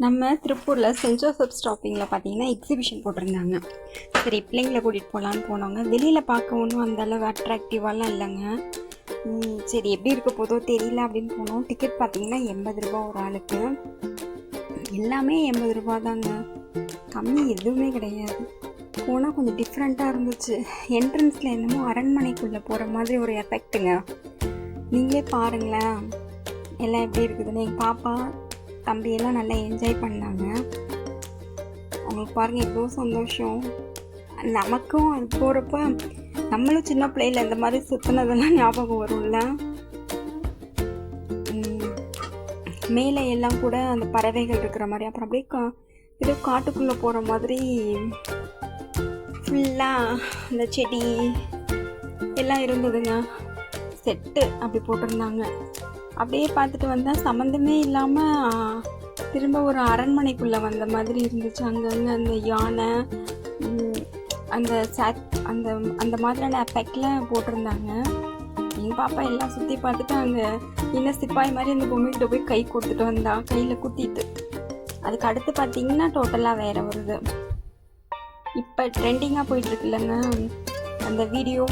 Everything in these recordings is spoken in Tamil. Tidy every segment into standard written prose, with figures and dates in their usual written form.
நம்ம திருப்பூரில் சென்ட் ஜோசப் ஸ்டாப்பிங்கில் பார்த்தீங்கன்னா எக்ஸிபிஷன் போட்டிருந்தாங்க. சரி பிள்ளைங்களை கூட்டிகிட்டு போகலான்னு போனவங்க. வெளியில் பார்க்க ஒன்றும் அந்தளவு அட்ராக்டிவாலாம் இல்லைங்க. சரி எப்படி இருக்க போதோ தெரியல அப்படின்னு போனோம். டிக்கெட் பார்த்தீங்கன்னா 80 ரூபா ஒரு ஆளுக்கு. எல்லாமே 80 ரூபா தாங்க, கம்மி எதுவுமே கிடையாது. போனால் கொஞ்சம் டிஃப்ரெண்ட்டாக இருந்துச்சு. என்ட்ரன்ஸில் என்னமோ அரண்மனைக்குள்ளே போகிற மாதிரி ஒரு எஃபெக்ட்டுங்க. நீங்களே பாருங்களேன் எல்லாம் எப்படி இருக்குதுன்னு. எங்கள் பாப்பா தம்பியெல்லாம் நல்லா என்ஜாய் பண்ணாங்க. அவங்களுக்கு பாருங்கள் எவ்வளோ சந்தோஷம். நமக்கும் அது போகிறப்ப நம்மளும் சின்ன பிள்ளையில் இந்த மாதிரி சுற்றினதெல்லாம் ஞாபகம் வரும்ல. மேலே எல்லாம் கூட அந்த பறவைகள் இருக்கிற மாதிரி, அப்புறம் அப்படியே ஏதோ காட்டுக்குள்ளே போகிற மாதிரி ஃபுல்லாக அந்த செடி எல்லாம் இருந்ததுங்க. செட்டு அப்படி போட்டிருந்தாங்க. அப்படியே பார்த்துட்டு வந்தால் சம்மந்தமே இல்லாமல் திரும்ப ஒரு அரண்மனைக்குள்ளே வந்த மாதிரி இருந்துச்சு. அங்கங்கே அந்த யானை அந்த அந்த அந்த மாதிரியான எஃபெக்டில் போட்டிருந்தாங்க. எங்கள் பாப்பா எல்லாம் சுற்றி பார்த்துட்டு அங்கே இன்னும் சிப்பாய் மாதிரி அந்த பொம்மைக்கிட்ட போய் கை கொடுத்துட்டு வந்தா, கையில் குத்திட்டு. அதுக்கு அடுத்து பார்த்திங்கன்னா டோட்டலாக வேறு வருது. இப்போ ட்ரெண்டிங்காக போயிட்டுருக்குல்லங்க அந்த வீடியோ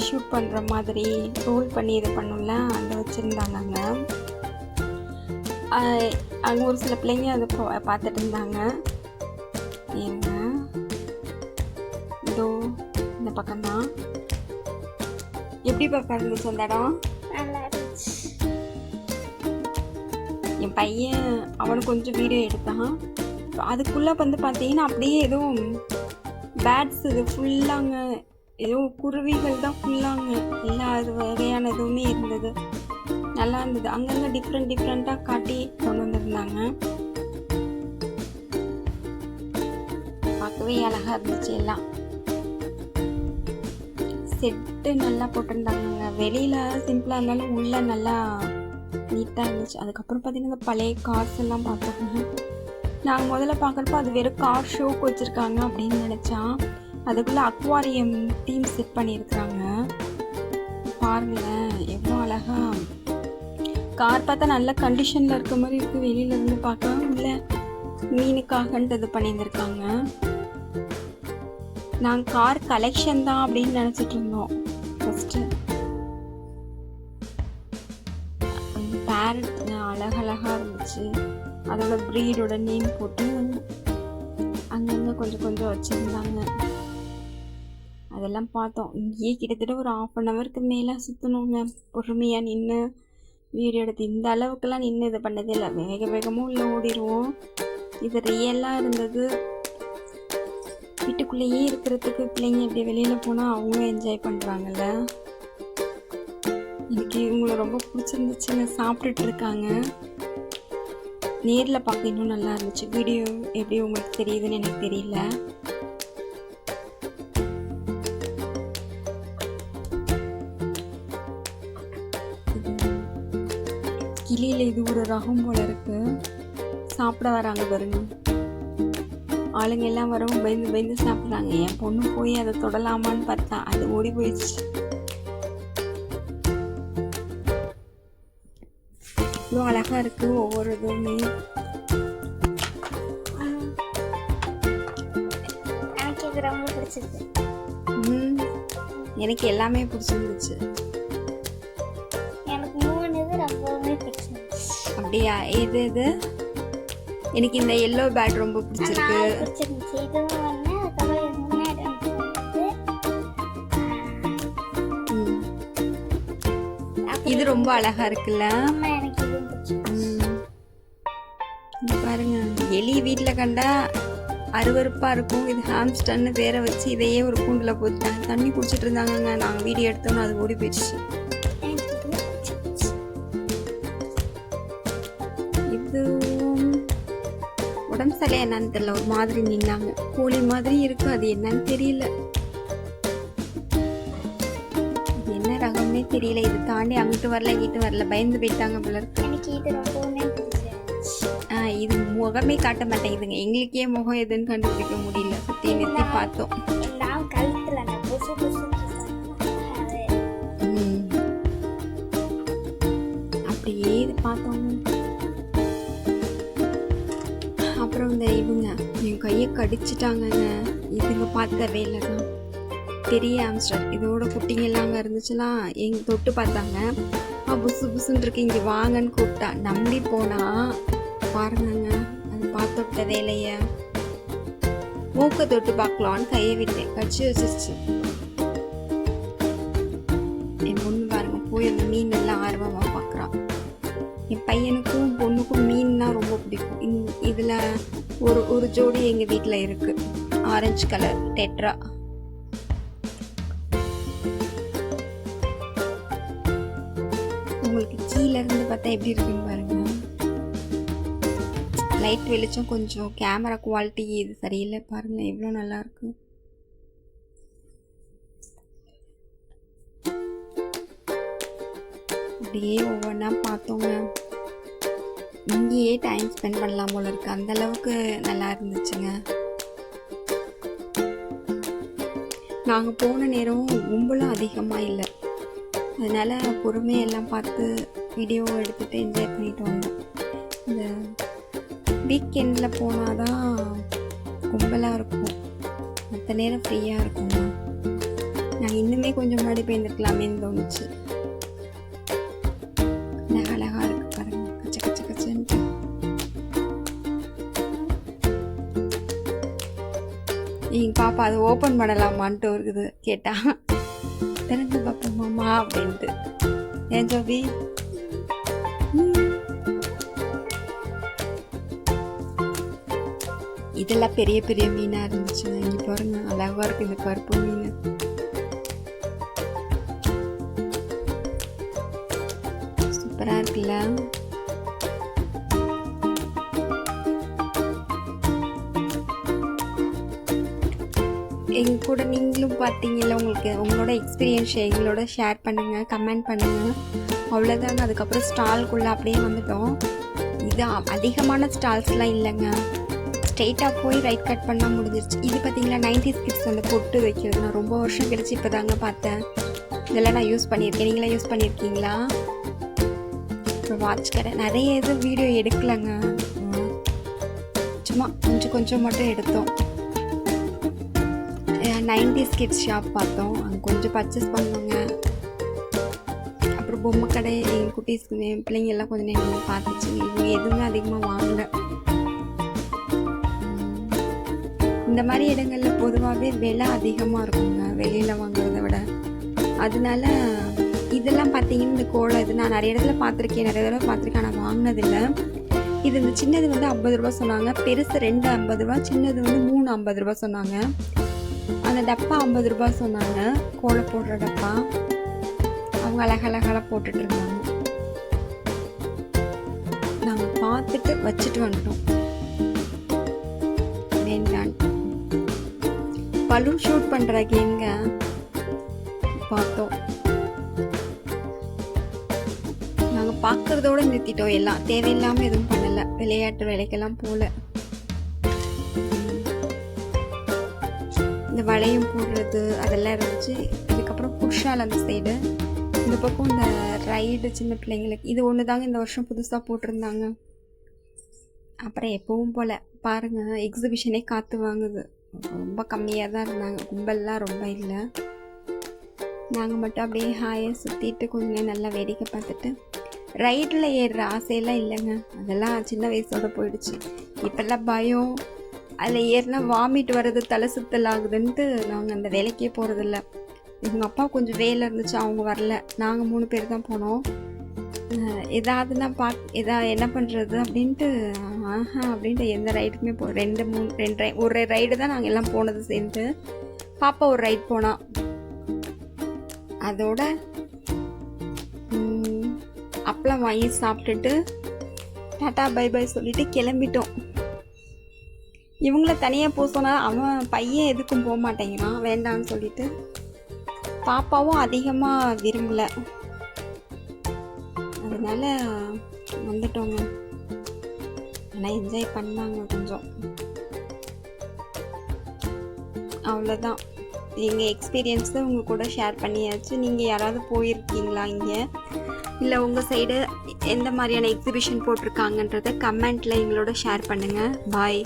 ஷூட் பண்ணுற மாதிரி ரோல் பண்ணி இது பண்ணும்ல, அந்த வச்சுருந்தாங்க. அங்கே ஒரு சில பிள்ளைங்க அதை பார்த்துட்டு இருந்தாங்க. ஏங்க இதோ இந்த பக்கம்தான். எப்படி பாப்பா இருந்துச்சு அந்த இடம்? என் பையன் அவனுக்கு கொஞ்சம் வீடியோ எடுத்தான். அதுக்குள்ளே வந்து பார்த்தீங்கன்னா அப்படியே எதுவும் பேட்ஸ் இது ஃபுல்லாங்க, ஏதோ குருவிகள் தான் ஃபுல்லாங்க. எல்லா இது வகையான எதுவுமே இருந்தது, நல்லா இருந்தது. அங்கங்கே டிஃப்ரெண்ட்டாக காட்டி கொண்டு வந்திருந்தாங்க. பார்க்கவே அழகாக இருந்துச்சு. எல்லாம் செட்டு நல்லா போட்டிருந்தாங்க. வெளியில் சிம்பிளாக இருந்தாலும் உள்ளே நல்லா நீட்டாக இருந்துச்சு. அதுக்கப்புறம் பார்த்தீங்கன்னா இந்த பழைய கார்ஸ் எல்லாம் பார்த்தோங்க. நாங்கள் முதல்ல பார்க்குறப்ப அது வெறும் கார் ஷோக்கு வச்சுருக்காங்க அப்படின்னு நினச்சா, அதுக்குள்ளே அக்வாரியம் தீம் செட் பண்ணியிருக்கிறாங்க. பாருங்களேன் எவ்வளோ அழகாக. கார் பார்த்தா நல்ல கண்டிஷனில் இருக்க மாதிரி இருக்குது. வெளியிலேருந்து பார்க்க இல்லை மீனுக்காகன்ட்டு இது பண்ணியிருந்திருக்காங்க. நாங்கள் கார் கலெக்ஷன் தான் அப்படின்னு நினச்சிட்டு இருந்தோம் ஃபஸ்ட்டு. பேரட் அழகழகாக இருந்துச்சு. அதோட ப்ரீடோட நேம் போட்டு அங்கங்கே கொஞ்சம் வச்சுருந்தாங்க. அதெல்லாம் பார்த்தோம். இங்கேயே கிட்டத்தட்ட ஒரு 1/2 ஹவருக்கு மேலே சுற்றணுங்க. பொறுமையாக நின்று வீடியோ எடுத்து. இந்த அளவுக்குலாம் நின்று இது பண்ணதே இல்லை. வேகமாக உள்ளே ஓடிடுவோம். இது ரியலாக இருந்தது. வீட்டுக்குள்ளேயே இருக்கிறதுக்கு பிள்ளைங்க இப்படி வெளியில் போனால் அவங்களும் என்ஜாய் பண்ணுறாங்கல்ல. எனக்கு இவங்களை ரொம்ப பிடிச்சிருந்துச்சுங்க. சாப்பிட்டுட்டு இருக்காங்க. நேரில் பார்க்க இன்னும் நல்லா இருந்துச்சு. வீடியோ எப்படி உங்களுக்கு தெரியுதுன்னு எனக்கு தெரியல. கிளியில் இது ஒரு ரகம் போல இருக்கு. சாப்பிட வராங்க பாருங்க. ஆளுங்க எல்லாம் வரவும் பயந்து சாப்பிட்றாங்க. என் பொண்ணு போய் அதை தொடலாமான்னு பார்த்தா அது ஓடி போயிடுச்சு. இவ்வளோ அழகாக இருக்குது ஒவ்வொரு இதுவுமே. எனக்கு இது ரொம்ப பிடிச்சிருக்கு. எனக்கு எல்லாமே பிடிச்சிருந்துச்சு. எனக்கு 3 இது ரொம்பவே பிடிச்சிருந்துச்சு. அப்படியா? இது எனக்கு இந்த எல்லோ பேட் ரொம்ப பிடிச்சிருக்கு. பிடிச்சிருந்துச்சு. இதுவும் வந்து அதுக்கப்புறம் முன்னாடி இது ரொம்ப அழகா இருக்குல்ல. எனக்கு இதுவும் பிடிச்சிருந்துச்சு. பாருங்க, எலி வீட்டில் கண்டா அருவருப்பாக இருக்கும். இது ஹாம்ஸ்டர்னு பேரை வச்சு இதையே ஒரு கூண்டில் போட்டாங்க. தண்ணி குடிச்சிட்டு இருந்தாங்கங்க. நாங்கள் வீடியோ எடுத்தோன்னு அது ஓடி போயிடுச்சு. இது உடம்பு சரியா என்னன்னு தெரியல, ஒரு மாதிரி நின்னாங்க. கோழி மாதிரி இருக்கு, அது என்னன்னு தெரியல. இது என்ன ரகம்னே தெரியல. இது தாண்டி அங்கிட்டு வரல இங்கிட்டு வரல, பயந்து போயிட்டாங்க போல இருக்கு. எனக்கு இது ரொம்பவுமே பிடிச்சிருந்துச்சு. இது முகமே காட்ட மாட்டேங்குதுங்க. எங்களுக்கே முகம் எதுன்னு கண்டுபிடிக்க முடியல. சுற்றி நிறுத்தி பார்த்தோம். எல்லாம் கழுத்துல அப்படியே இது பார்த்தோம். அப்புறம் இந்த இவங்க என் கையை கடிச்சிட்டாங்கங்க. இதுங்க பார்த்த வேலை தான். பெரிய ஆம்ஸ்டர் இதோட குட்டிங்கெல்லாம் அங்கே இருந்துச்சுன்னா எங்கள் தொட்டு பார்த்தாங்க. புசு புசுன்னு இருக்கு, இங்கே வாங்கன்னு கூப்பிட்டா. நம்பி போனா பாருங்கங்க, அது பார்த்து விட்ட வேலையை. மூக்கை தொட்டு பார்க்கலான்னு கையை விட்டேன், கடிச்சு வச்சிருச்சு. என் பொண்ணு பாருங்க போய் அந்த மீன் எல்லாம் ஆர்வமாக பார்க்குறான். என் பையனுக்கும் பொண்ணுக்கும் மீன்னா ரொம்ப பிடிக்கும். இதில் ஒரு ஜோடி எங்கள் வீட்டில் இருக்குது, ஆரஞ்சு கலர் டெட்ரா. உங்களுக்கு கீழே இருந்து பார்த்தா எப்படி இருக்குன்னு பாருங்க. லைட் வெளிச்சம் கொஞ்சம் கேமரா குவாலிட்டி இது சரியில்லை. பாருங்க எவ்வளோ நல்லா இருக்கு. அப்படியே ஒவ்வொன்றா பார்த்தோங்க. இங்கேயே டைம் ஸ்பெண்ட் பண்ணலாம் போல இருக்கு, அந்த அளவுக்கு நல்லா இருந்துச்சுங்க. நாங்கள் போன நேரம் கும்பலும் அதிகமாக இல்லை, அதனால பொறுமையெல்லாம் பார்த்து வீடியோ எடுத்துகிட்டு என்ஜாய் பண்ணிட்டு வந்தோம். இந்த வீக்கெண்டில் போனால் தான் கும்பலாக இருக்கும், மற்ற நேரம் ஃப்ரீயாக இருக்குங்க. நான் இன்னுமே கொஞ்சம் முன்னாடி போயிருந்துருக்கலாமேன்னு தோணுச்சு. அழகாக இருக்கு பாருங்க, கச்ச கச்ச கச்சன்ட்டு. எங்கள் பாப்பா அது ஓப்பன் பண்ணலாமான்ட்டு இருக்குது, கேட்டா திறந்து பார்ப்போமாம்மா அப்படின்ட்டு. ஏன் ஜோபி? இதெல்லாம் பெரிய பெரிய மீனாக இருந்துச்சு. இங்கே பாருங்க அழகாக இருக்கு இந்த கருப்பு மீன். சூப்பராக இருக்குல்ல. எங்க கூட நீங்களும் பார்த்தீங்கல்ல, உங்களுக்கு உங்களோட எக்ஸ்பீரியன்ஸ் எங்களோட ஷேர் பண்ணுங்கள், கமெண்ட் பண்ணுங்கள். அவ்வளோதாங்க. அதுக்கப்புறம் ஸ்டால்குள்ளே அப்படியே வந்துட்டோம். இது அதிகமான ஸ்டால்ஸ்லாம் இல்லைங்க, ஸ்ட்ரெயிட்டாக போய் ரைட் கட் பண்ணால் முடிஞ்சிருச்சு. இது பார்த்தீங்களா 90s கிட்ஸ் அந்த பொட்டு வைக்கிறது. நான் ரொம்ப வருஷம் கழிச்சு இப்போ தாங்க பார்த்தேன். இதெல்லாம் நான் யூஸ் பண்ணியிருக்கேன், நீங்களாம் யூஸ் பண்ணியிருக்கீங்களா? இப்போ வாட்ச் கடை நிறைய இது வீடியோ எடுக்கலைங்க, சும்மா கொஞ்சம் கொஞ்சம் மட்டும் எடுத்தோம். 90s கிட்ஸ் ஷாப் பார்த்தோம், அங்கே கொஞ்சம் பர்ச்சேஸ் பண்ணோங்க. அப்புறம் பொம்மை கடை எங்கள் குட்டீஸ்க்கு பிள்ளைங்க எல்லாம் கொஞ்சம் நேரம் பார்த்துச்சு. இவங்க எதுவுமே அதிகமாக வாங்கலை. இந்த மாதிரி இடங்களில் பொதுவாகவே விலை அதிகமாக இருக்குங்க வெளியில் வாங்குறத விட. அதனால இதெல்லாம் பார்த்தீங்கன்னா இந்த கோலம் இது நான் நிறைய இடத்துல பார்த்துருக்கேன், நிறைய தடவை பார்த்துருக்கேன், ஆனால் வாங்கினதில்லை. இது இந்த சின்னது வந்து 50 ரூபா சொன்னாங்க, பெருசு 2 50 ரூபா, சின்னது வந்து 3 50 ரூபா சொன்னாங்க. அந்த டப்பா 50 ரூபா சொன்னாங்க, கோலம் போடுற டப்பா. அவங்க அழகழகாக போட்டுட்டு இருந்தாங்க. நாங்கள் பார்த்துட்டு வச்சுட்டு வந்துட்டோம், வேண்டான்ட்டு. பலூன் ஷூட் பண்ணுற கேம்ங்க பார்த்தோம். நாங்கள் பார்க்குறதோட நிறுத்திட்டோம், எல்லாம் தேவையில்லாமல் எதுவும் பண்ணலை, விளையாட்டு வேலைக்கெல்லாம் போகல. இந்த வளையம் போடுறது அதெல்லாம் இருந்துச்சு. இதுக்கப்புறம் புருஷால் அந்த சைடு, இந்த பக்கம் இந்த ரைடு சின்ன பிள்ளைங்களுக்கு இது ஒன்று தாங்க இந்த வருஷம் புதுசாக போட்டிருந்தாங்க. அப்புறம் எப்பவும் போல் பாருங்கள் எக்ஸிபிஷனே காற்று வாங்குது. ரொம்ப கம்மியாக தான் இருந்தாங்க, கும்பல்லாம் ரொம்ப இல்லை. நாங்கள் மட்டும் அப்படியே ஹாயாக சுற்றிட்டு கொஞ்சம் நல்லா வேடிக்கை பார்த்துட்டு. ரைடில் ஏறுற ஆசையெல்லாம் இல்லைங்க, அதெல்லாம் சின்ன வயசோடு போயிடுச்சு. இப்போல்லாம் பயம், அதில் ஏறினா வாமிட் வர்றது, தலை சுத்தல் ஆகுதுன்ட்டு நாங்கள் அந்த வேலைக்கே போகிறதில்ல. எங்கள் அப்பா கொஞ்சம் வேலை இருந்துச்சு, அவங்க வரல, நாங்கள் 3 பேர் தான் போனோம். எதாவதுன்னா என்ன பண்ணுறது அப்படின்ட்டு அப்படின்ட்டு எந்த ரைடுக்குமே போ 2 ஒரு ரைடு தான் நாங்கள் எல்லாம் போனது சேர்ந்து. பாப்பா ஒரு ரைட் போனா, அதோட அப்பளம் வாங்கி சாப்பிட்டுட்டு டாட்டா பை பை சொல்லிட்டு கிளம்பிட்டோம். இவங்கள தனியாக போக சொன்னால் அவன் பையன் எதுக்கும் போக மாட்டேங்கிறான், வேண்டான்னு சொல்லிட்டு. பாப்பாவும் அதிகமாக விரும்பலை, அதனால வந்துட்டோங்க. ஆனால் என்ஜாய் பண்ணாங்க கொஞ்சம், அவ்வளோதான். எங்கள் எக்ஸ்பீரியன்ஸை உங்கள் கூட ஷேர் பண்ணியாச்சு. நீங்கள் யாராவது போயிருக்கீங்களா இங்கே, இல்லை உங்கள் சைடு எந்த மாதிரியான எக்ஸிபிஷன் போட்டிருக்காங்கன்றதை கமெண்ட்டில் எங்களோட ஷேர் பண்ணுங்கள். பாய்.